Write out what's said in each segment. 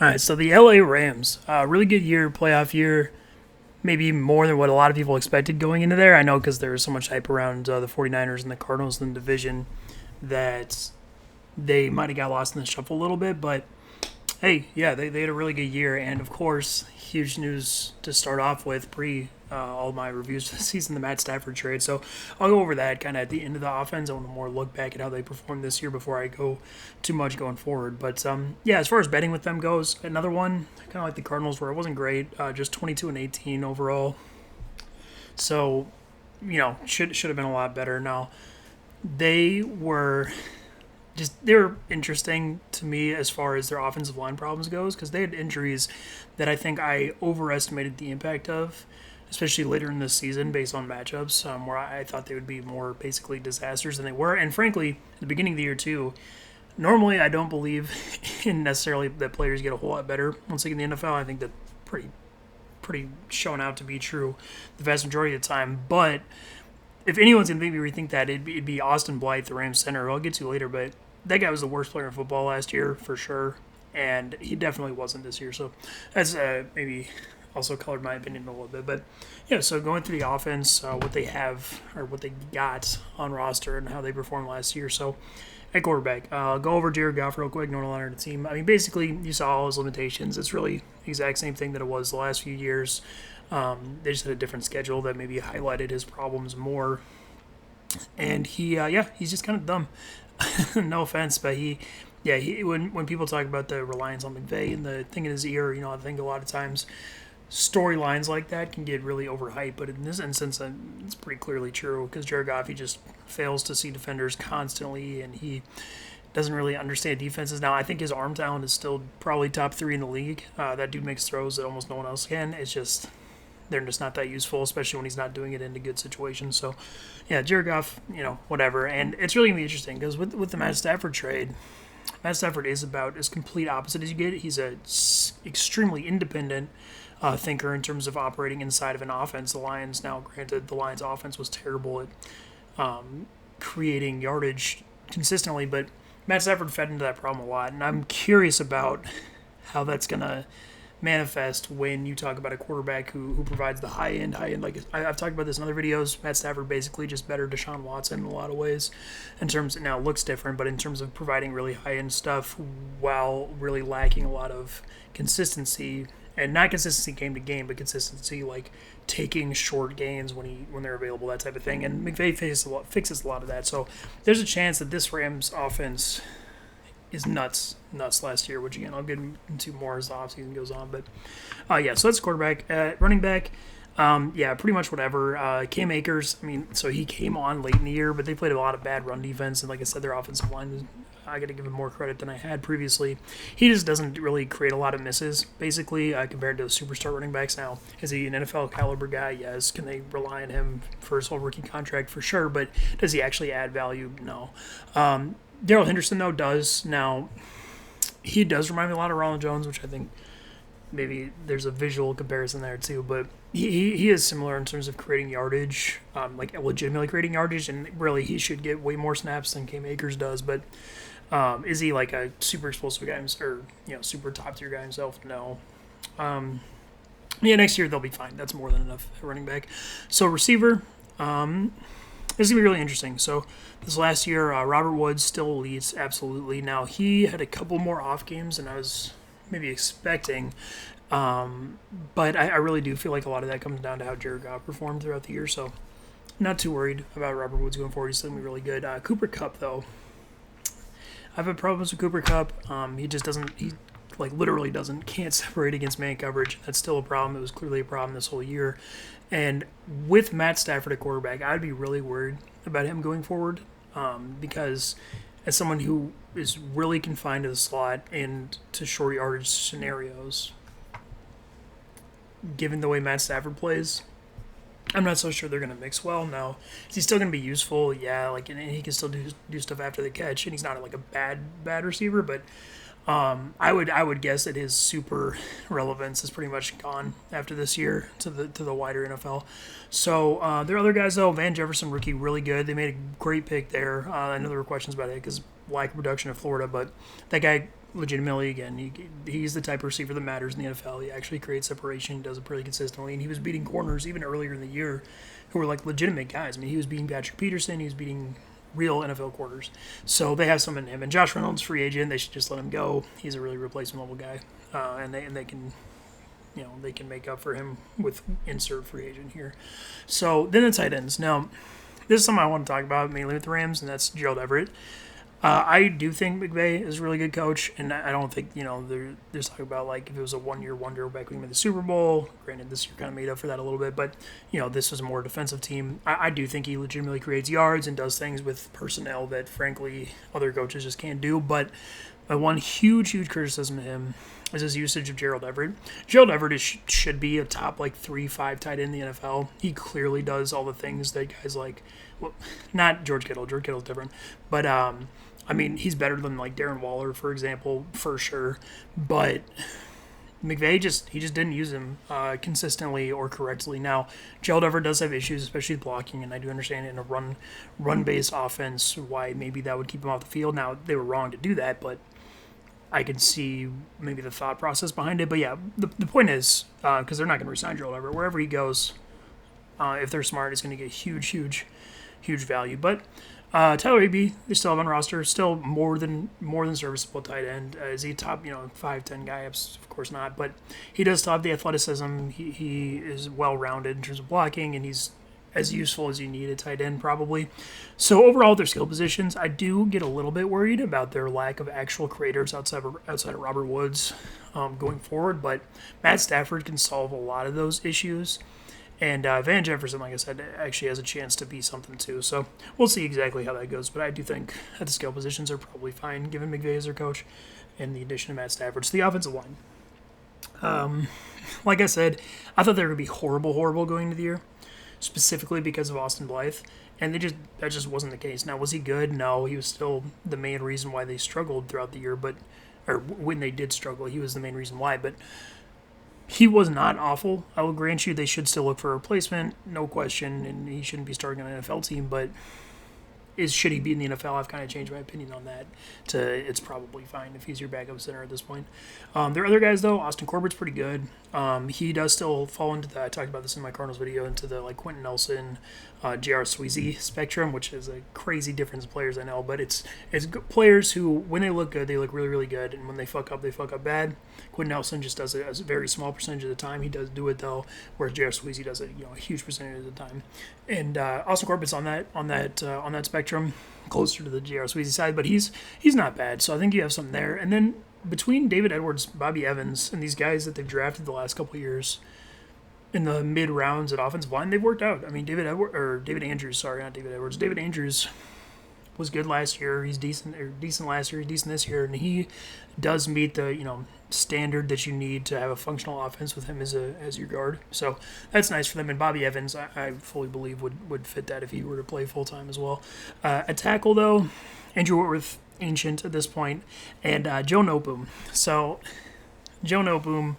All right, so the LA Rams, really good year, playoff year, maybe more than what a lot of people expected going into there. I know because there was so much hype around the 49ers and the Cardinals in the division that they might have got lost in the shuffle a little bit, but hey, yeah, they had a really good year. And of course, huge news to start off with pre all my reviews for the season, the Matt Stafford trade. So I'll go over that kind of at the end of the offense. I want to more look back at how they performed this year before I go too much going forward. But yeah, as far as betting with them goes, another one, kind of like the Cardinals, where it wasn't great, just 22 and 18 overall. So, should have been a lot better. Now, they were they were interesting to me as far as their offensive line problems goes because they had injuries that I think I overestimated the impact of, especially later in this season based on matchups where I thought they would be more basically disasters than they were. And frankly, at the beginning of the year too, normally I don't believe in necessarily that players get a whole lot better once they get in the NFL. I think that pretty shown out to be true the vast majority of the time, but if anyone's going to make me rethink that, it'd be Austin Blythe, the Rams center, who I'll get to later, but that guy was the worst player in football last year for sure, and he definitely wasn't this year. So that's maybe also colored my opinion a little bit. But yeah, so going through the offense, what they have or what they got on roster and how they performed last year. So at quarterback, go over Jared Goff real quick. Normal line of the team. I mean, basically, you saw all his limitations. It's really the exact same thing that it was the last few years. They just had a different schedule that maybe highlighted his problems more. And he's just kind of dumb. No offense, but when people talk about the reliance on McVay and the thing in his ear, I think a lot of times storylines like that can get really overhyped. But in this instance, it's pretty clearly true because Jared Goff, he just fails to see defenders constantly, and he doesn't really understand defenses. Now, I think his arm talent is still probably top 3 in the league. That dude makes throws that almost no one else can. It's just they're just not that useful, especially when he's not doing it into good situations. So, yeah, Jared Goff, whatever. And it's really going to be interesting because with the Matt Stafford trade, Matt Stafford is about as complete opposite as you get. He's a extremely independent thinker in terms of operating inside of an offense. The Lions, now granted, the Lions' offense was terrible at creating yardage consistently, but Matt Stafford fed into that problem a lot. And I'm curious about how that's going to manifest when you talk about a quarterback who provides the high end. Like I've talked about this in other videos, Matt Stafford basically just better Deshaun Watson in a lot of ways. In terms, now it looks different, but in terms of providing really high end stuff while really lacking a lot of consistency, and not consistency game to game, but consistency like taking short gains when they're available, that type of thing. And McVay fixes a lot of that. So there's a chance that this Rams offense is nuts last year, which again I'll get into more as the offseason goes on. But so that's quarterback. Running back, pretty much whatever. Cam Akers, so he came on late in the year, but they played a lot of bad run defense, and like I said, their offensive line, I got to give him more credit than I had previously. He just doesn't really create a lot of misses, basically, compared to the superstar running backs. Now, is he an NFL caliber guy? Yes. Can they rely on him for his whole rookie contract? For sure, but does he actually add value? No. Darrell Henderson, though, does. Now, he does remind me a lot of Ronald Jones, which I think maybe there's a visual comparison there, too. But he is similar in terms of creating yardage, like legitimately creating yardage, and really he should get way more snaps than Cam Akers does. But is he like a super explosive guy or super top-tier guy himself? No. Next year they'll be fine. That's more than enough at running back. So receiver, this is going to be really interesting. So this last year, Robert Woods still leads, absolutely. Now, he had a couple more off games than I was maybe expecting. But I really do feel like a lot of that comes down to how Jared Goff performed throughout the year. So not too worried about Robert Woods going forward. He's still going to be really good. Cooper Kupp, though. I've had problems with Cooper Kupp. He just doesn't – he literally can't separate against man coverage. That's still a problem. It was clearly a problem this whole year. And with Matt Stafford at quarterback, I'd be really worried about him going forward because as someone who is really confined to the slot and to short yardage scenarios, given the way Matt Stafford plays, I'm not so sure they're going to mix well. Now, is he still going to be useful? Yeah, and he can still do stuff after the catch, and he's not like a bad receiver, but I would guess that his super relevance is pretty much gone after this year to the wider NFL. So there are other guys though. Van Jefferson, rookie, really good. They made a great pick there. I know there were questions about it because lack of production in Florida, but that guy legitimately, again, he's the type of receiver that matters in the NFL. He actually creates separation, does it pretty consistently, and he was beating corners even earlier in the year who were like legitimate guys. I mean, he was beating Patrick Peterson, he was beating real NFL corners. So they have some in him. And Josh Reynolds, free agent, they should just let him go. He's a really replacement level guy, and they can. They can make up for him with insert free agent here. So then the tight ends. Now, this is something I want to talk about mainly with the Rams, and that's Gerald Everett. I do think McVay is a really good coach, and I don't think, there's talk about like if it was a one-year wonder back when he made the Super Bowl. Granted, this year kind of made up for that a little bit, but, this was a more defensive team. I do think he legitimately creates yards and does things with personnel that, frankly, other coaches just can't do. But my one huge criticism of him is his usage of Gerald Everett. Gerald Everett should be a top 3-5 tight end in the NFL. He clearly does all the things that guys like, well, not George Kittle. George Kittle's different, but he's better than Darren Waller, for example, for sure. But McVay just didn't use him consistently or correctly. Now, Gerald Everett does have issues, especially with blocking, and I do understand in a run-based offense why maybe that would keep him off the field. Now, they were wrong to do that, but I can see maybe the thought process behind it. But yeah, the point is, because they're not going to resign Gerald Everett, wherever he goes, if they're smart, it's going to get huge value. But Tyler Higbee, they still have on roster, still more than serviceable tight end. Is he a top 5-10 guy? Of course not, but he does still have the athleticism. He is well rounded in terms of blocking, and he's as useful as you need a tight end probably. So overall, their skill positions, I do get a little bit worried about their lack of actual creators outside of Robert Woods going forward. But Matt Stafford can solve a lot of those issues. And Van Jefferson, like I said, actually has a chance to be something too. So we'll see exactly how that goes. But I do think that the skill positions are probably fine, given McVay as their coach, and the addition of Matt Stafford. So the offensive line. Like I said, I thought they were going to be horrible going into the year, specifically because of Austin Blythe. And that just wasn't the case. Now, was he good? No, he was still the main reason why they struggled throughout the year. Or when they did struggle, he was the main reason why. But he was not awful. I will grant you they should still look for a replacement, no question, and he shouldn't be starting on an NFL team, but should he be in the NFL? I've kind of changed my opinion on that to it's probably fine if he's your backup center at this point. There are other guys, though. Austin Corbett's pretty good. He does still fall into I talked about this in my Cardinals video, into the Quentin Nelson, J.R. Sweezy spectrum, which is a crazy difference of players, I know, but it's players who, when they look good, they look really good, and when they fuck up bad. Quentin Nelson just does it as a very small percentage of the time. He does do it, though, whereas J.R. Sweezy does it a huge percentage of the time. And Austin Corbett's on that spectrum, closer to the J.R. Sweezy side, but he's not bad. So I think you have something there. And then between David Edwards, Bobby Evans, and these guys that they've drafted the last couple of years in the mid rounds at offensive line, they've worked out. I mean, David Andrews was good last year. He's decent last year. He's decent this year, and he does meet the standard that you need to have a functional offense with him as your guard. So that's nice for them. And Bobby Evans, I fully believe would fit that if he were to play full time as well. At tackle though, Andrew Whitworth, ancient at this point, and Joe Noteboom. So Joe Noteboom,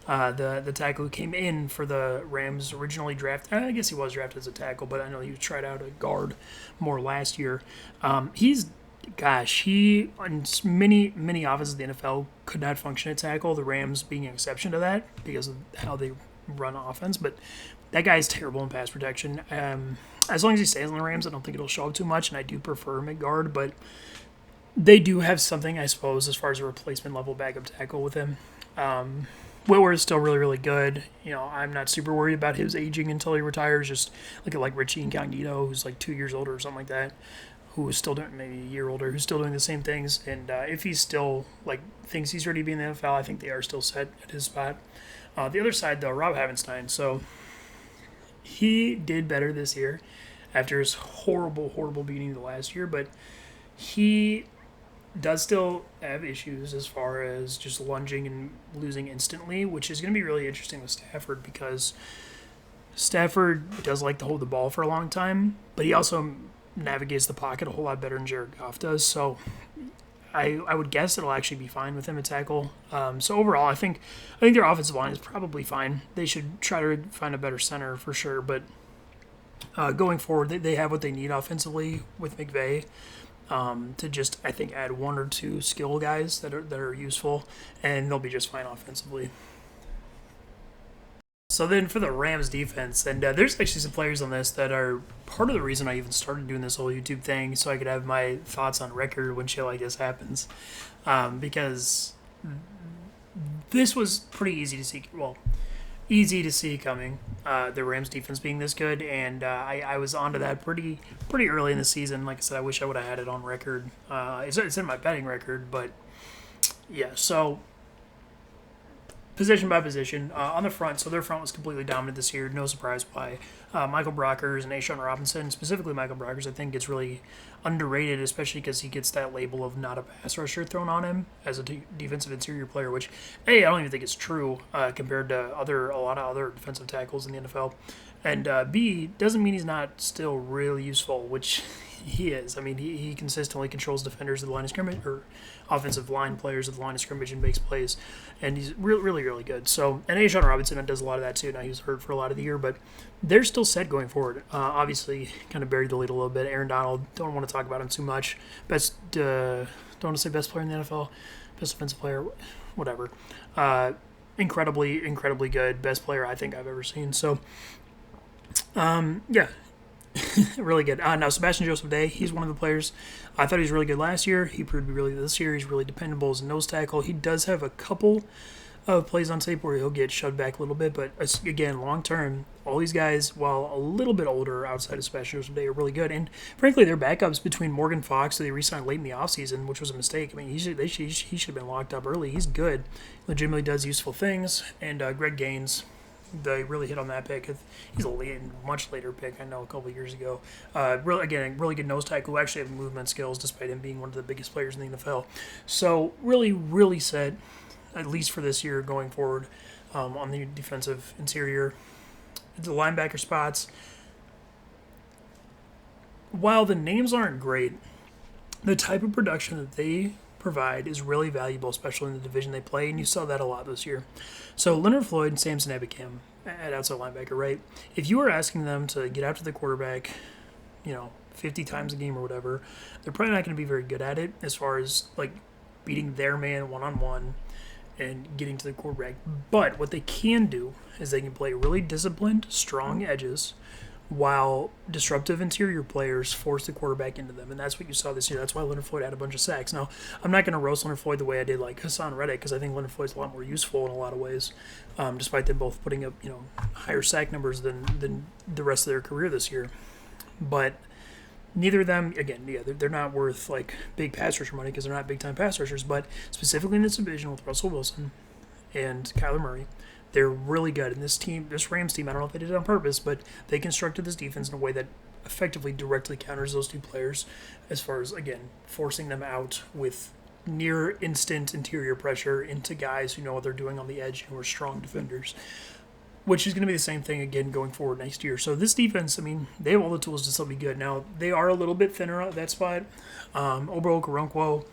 the tackle who came in for the Rams, originally drafted. I guess he was drafted as a tackle, but I know he tried out a guard more last year. He on many offenses of the NFL could not function at tackle, the Rams being an exception to that because of how they run offense. But that guy is terrible in pass protection. As long as he stays on the Rams, I don't think it'll show up too much, and I do prefer him at guard, but they do have something, I suppose, as far as a replacement level backup tackle with him. Whitworth is still really good. I'm not super worried about his aging until he retires. Just look at Richie Incognito, who's 2 years older or something like that, who is still doing, maybe a year older, who's still doing the same things. And if he's still thinks he's ready to be in the NFL, I think they are still set at his spot. The other side, though, Rob Havenstein. So he did better this year after his horrible beginning of the last year, but he does still have issues as far as just lunging and losing instantly, which is going to be really interesting with Stafford because Stafford does like to hold the ball for a long time, but he also navigates the pocket a whole lot better than Jared Goff does. So I would guess it'll actually be fine with him at tackle. So overall, I think their offensive line is probably fine. They should try to find a better center for sure, but going forward, they have what they need offensively with McVay. to just, I think, add one or two skill guys that are useful, and they'll be just fine offensively. So then for the Rams defense, and there's actually some players on this that are part of the reason I even started doing this whole YouTube thing, so I could have my thoughts on record when shit like this happens. Because this was pretty easy to see. Well, easy to see coming. The Rams defense being this good, and I was onto that pretty early in the season. Like I said, I wish I would have had it on record. It's in my betting record, but yeah. So position by position. On the front, so their front was completely dominant this year. No surprise why. Michael Brockers and A'Shawn Robinson, specifically Michael Brockers, I think gets really underrated, especially because he gets that label of not a pass rusher thrown on him as a defensive interior player, which, A, I don't even think it's true compared to a lot of other defensive tackles in the NFL. And B, doesn't mean he's not still really useful, which he is. I mean, he consistently controls defenders at the line of scrimmage, or offensive line players at the line of scrimmage, and makes plays. And he's really good. So, and A'Shawn Robinson does a lot of that too. Now, he was hurt for a lot of the year, but they're still set going forward. Obviously, kind of buried the lead a little bit. Aaron Donald, don't want to talk about him too much. Don't want to say best player in the NFL, best defensive player, whatever. Incredibly good. Best player I think I've ever seen. So, yeah, really good. Now, Sebastian Joseph, he's one of the players. I thought he was really good last year. He proved to be really good this year. He's really dependable as a nose tackle. He does have a couple of plays on tape where he'll get shoved back a little bit, but again, long term, all these guys, while a little bit older outside of Sebastian Joseph, are really good. And frankly, their backups between Morgan Fox, who they re-signed late in the offseason, which was a mistake. I mean, he should have been locked up early. He's good. Legitimately does useful things. And Greg Gaines, they really hit on that pick. He's a much later pick, I know, a couple of years ago. Really good nose tackle who actually have movement skills, despite him being one of the biggest players in the NFL. So really set, at least for this year going forward, on the defensive interior. The linebacker spots, while the names aren't great, the type of production that they provide is really valuable, especially in the division they play, and you saw that a lot this year. So Leonard Floyd and Samson Ebukam at outside linebacker, right? If you were asking them to get after the quarterback, 50 times a game or whatever, they're probably not going to be very good at it as far as like beating their man one-on-one and getting to the quarterback. But what they can do is they can play really disciplined, strong edges while disruptive interior players force the quarterback into them. And that's what you saw this year. That's why Leonard Floyd had a bunch of sacks. Now, I'm not going to roast Leonard Floyd the way I did like Hassan Reddick, because I think Leonard Floyd's a lot more useful in a lot of ways, despite them both putting up higher sack numbers than the rest of their career this year. But neither of them, again, they're not worth like big pass rusher money because they're not big-time pass rushers, but specifically in this division with Russell Wilson and Kyler Murray, they're really good. And this Rams team, I don't know if they did it on purpose, but they constructed this defense in a way that effectively directly counters those two players as far as, again, forcing them out with near instant interior pressure into guys who know what they're doing on the edge and who are strong defenders, which is going to be the same thing again going forward next year. So this defense, I mean, they have all the tools to still be good. Now, they are a little bit thinner at that spot. Obo Okoronkwo,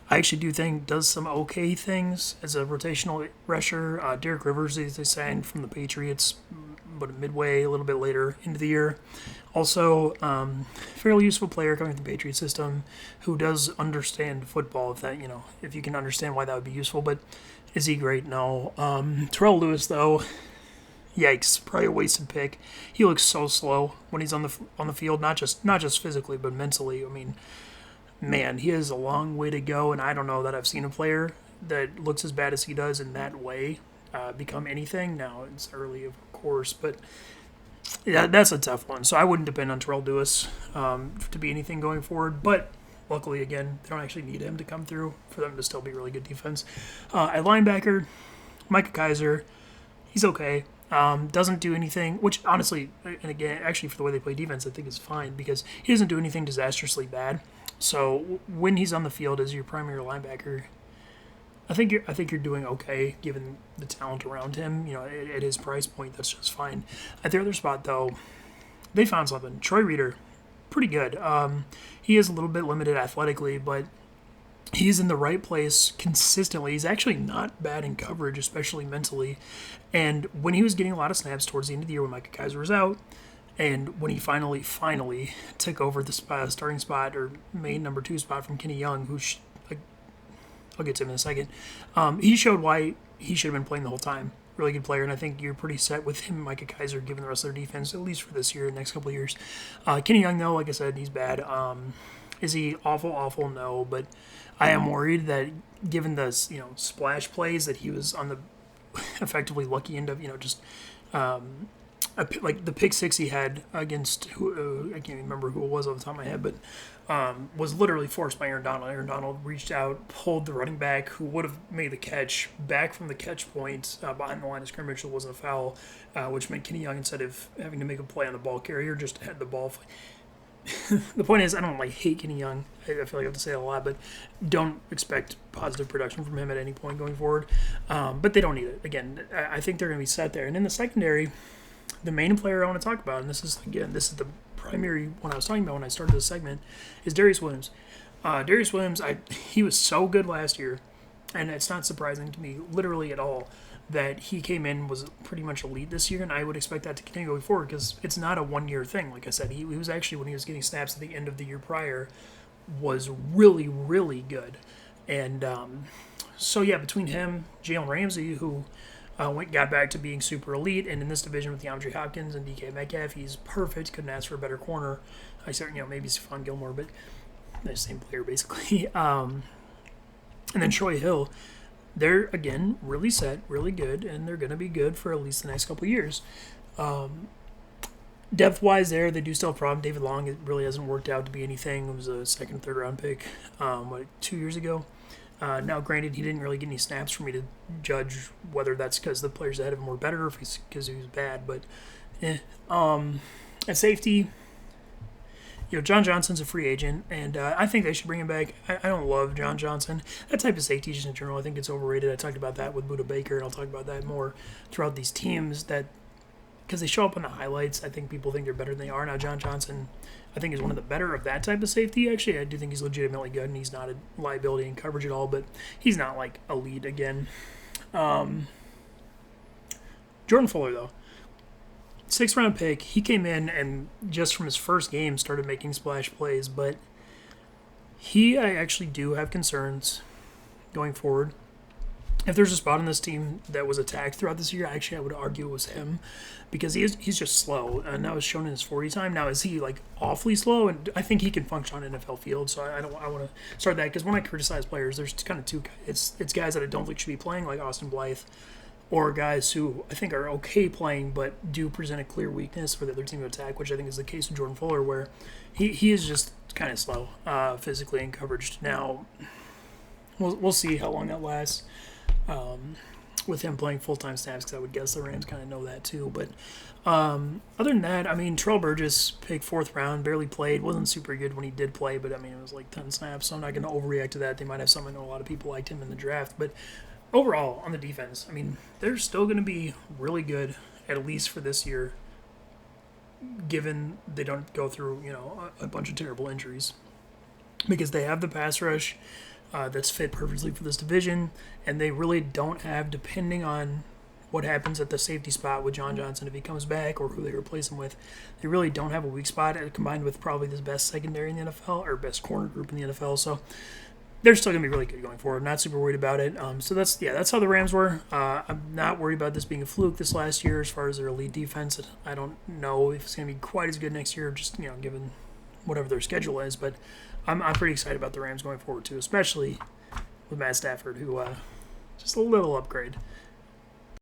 I actually do think does some okay things as a rotational rusher. Derek Rivers, they signed from the Patriots, but midway, a little bit later into the year. Also, fairly useful player coming from the Patriot system who does understand football, if you can understand why that would be useful. But is he great? No. Terrell Lewis, though, yikes, probably a wasted pick. He looks so slow when he's on the field, not just physically, but mentally. I mean, man, he has a long way to go, and I don't know that I've seen a player that looks as bad as he does in that way become anything. Now, it's early, of course, but yeah, that's a tough one. So I wouldn't depend on Terrell Lewis to be anything going forward, but luckily, again, they don't actually need him to come through for them to still be really good defense. At linebacker, Micah Kiser, he's okay. Doesn't do anything, which honestly, and again, actually for the way they play defense, I think is fine because he doesn't do anything disastrously bad. So when he's on the field as your primary linebacker, I think you're doing okay given the talent around him. At his price point, that's just fine. At the other spot, though, they found something. Troy Reader, pretty good. He is a little bit limited athletically, but he's in the right place consistently. He's actually not bad in coverage, especially mentally. And when he was getting a lot of snaps towards the end of the year when Micah Kiser was out, And when he finally took over the starting spot or main number 2 spot from Kenny Young, who I'll get to him in a second, he showed why he should have been playing the whole time. Really good player, and I think you're pretty set with him, Micah Kaiser, given the rest of their defense, at least for this year, the next couple of years. Kenny Young, though, like I said, he's bad. Is he awful? Awful? No, but I am worried that given the splash plays that he was on the effectively lucky end of, just like the pick six he had against who I can't even remember who it was off the top of my head, but was literally forced by Aaron Donald. Aaron Donald reached out, pulled the running back who would have made the catch back from the catch point behind the line of scrimmage, so it wasn't a foul, which meant Kenny Young, instead of having to make a play on the ball carrier, just had the ball. The point is, I don't hate Kenny Young. I feel like I have to say it a lot, but don't expect positive production from him at any point going forward. But they don't need it. Again, I think they're going to be set there. And in the secondary, the main player I want to talk about, and this is the primary one I was talking about when I started this segment, is Darius Williams. Darius Williams, he was so good last year, and it's not surprising to me literally at all that he came in, was pretty much elite this year, and I would expect that to continue going forward because it's not a one-year thing. Like I said, he was actually, when he was getting snaps at the end of the year prior, was really, really good. And so, yeah, between him, Jaylen Ramsey, who got back to being super elite, and in this division with DeAndre Hopkins and DK Metcalf, he's perfect. Couldn't ask for a better corner. I said, maybe Stephon Gilmore, but they're the same player basically. And then Troy Hill, they're, again, really set, really good, and they're going to be good for at least the next couple of years. Depth-wise there, they do still have a problem. David Long, it really hasn't worked out to be anything. It was a second, third-round pick, 2 years ago. Now, granted, he didn't really get any snaps for me to judge whether that's because the players ahead of him were better or if it's because he was bad. But at safety, John Johnson's a free agent, and I think they should bring him back. I don't love John Johnson. That type of safety, just in general, I think it's overrated. I talked about that with Budda Baker, and I'll talk about that more throughout these teams, that because they show up on the highlights, I think people think they're better than they are. Now, John Johnson, I think, is one of the better of that type of safety. Actually, I do think he's legitimately good, and he's not a liability in coverage at all, but he's not, elite again. Jordan Fuller, though. 6th-round pick. He came in and just from his first game started making splash plays, but I actually do have concerns going forward. If there's a spot on this team that was attacked throughout this year, I would argue it was him, because he's just slow, and that was shown in his 40 time. Now, is he awfully slow? And I think he can function on an NFL field, so I want to start that, because when I criticize players, there's kind of two. It's guys that I don't think should be playing, like Austin Blythe, or guys who I think are okay playing but do present a clear weakness for the other team to attack, which I think is the case with Jordan Fuller, where he is just kind of slow physically in coverage. Now, we'll see how long that lasts with him playing full-time snaps, because I would guess the Rams kind of know that too. But other than that, Terrell Burgess, pick 4th round, barely played, wasn't super good when he did play, but it was 10 snaps, so I'm not going to overreact to that. They might have some. I know a lot of people liked him in the draft, but overall, on the defense, they're still going to be really good, at least for this year, given they don't go through, a bunch of terrible injuries. Because they have the pass rush that's fit perfectly for this division, and they really don't have, depending on what happens at the safety spot with John Johnson if he comes back or who they replace him with, they really don't have a weak spot, combined with probably the best secondary in the NFL, or best corner group in the NFL, so they're still going to be really good going forward. Not super worried about it. So that's how the Rams were. I'm not worried about this being a fluke this last year as far as their elite defense. I don't know if it's going to be quite as good next year, just given whatever their schedule is. But I'm pretty excited about the Rams going forward too, especially with Matt Stafford, who just a little upgrade.